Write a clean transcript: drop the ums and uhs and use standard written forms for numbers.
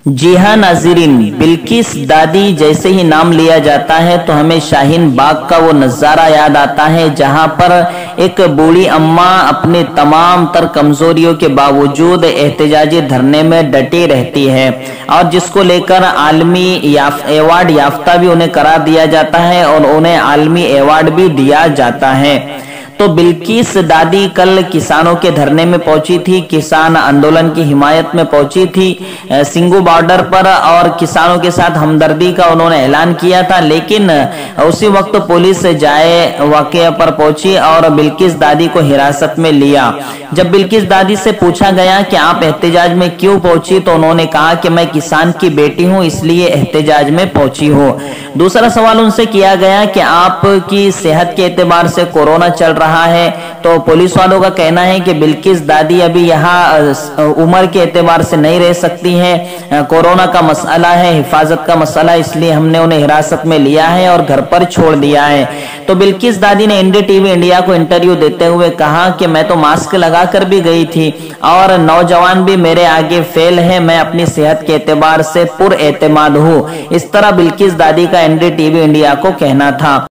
जी हाँ नाज़रीन, बिल्किस दादी जैसे ही नाम लिया जाता है तो हमें शाहीन बाग का वो नज़ारा याद आता है जहाँ पर एक बूढ़ी अम्मा अपनी तमाम तर कमजोरियों के बावजूद एहतजाजी धरने में डटी रहती है और जिसको लेकर आलमी अवार्ड याफ्ता भी उन्हें करार दिया जाता है और उन्हें आलमी अवार्ड भी दिया जाता है। तो बिल्किस दादी कल किसानों के धरने में पहुंची थी, किसान आंदोलन की हिमायत में पहुंची थी सिंगू बॉर्डर पर और किसानों के साथ हमदर्दी का उन्होंने ऐलान किया था। लेकिन उसी वक्त पुलिस जाए वाकया पर पहुंची और बिल्किस दादी को हिरासत में लिया। जब बिल्किस दादी से पूछा गया कि आप एहतजाज में क्यों पहुंची तो उन्होंने कहा कि मैं किसान की बेटी हूं इसलिए एहतजाज में पहुंची हूं। दूसरा सवाल उनसे किया गया कि आपकी सेहत के एतबार से कोरोना चल रहा है, तो पुलिस वालों का कहना है कि बिल्किस दादी अभी यहाँ उम्र के एतबार से नहीं रह सकती हैं, कोरोना का मसला है, हिफाजत का मसला, इसलिए हमने उन्हें हिरासत में लिया है और घर पर छोड़ दिया है। तो बिल्किस दादी ने एनडीटीवी इंडिया को इंटरव्यू देते हुए कहा कि मैं तो मास्क लगाकर भी गई थी और नौजवान भी मेरे आगे फेल है, मैं अपनी सेहत के एतबार से पुरएतमाद हूँ। इस तरह बिल्किस दादी का एनडीटीवी इंडिया को कहना था।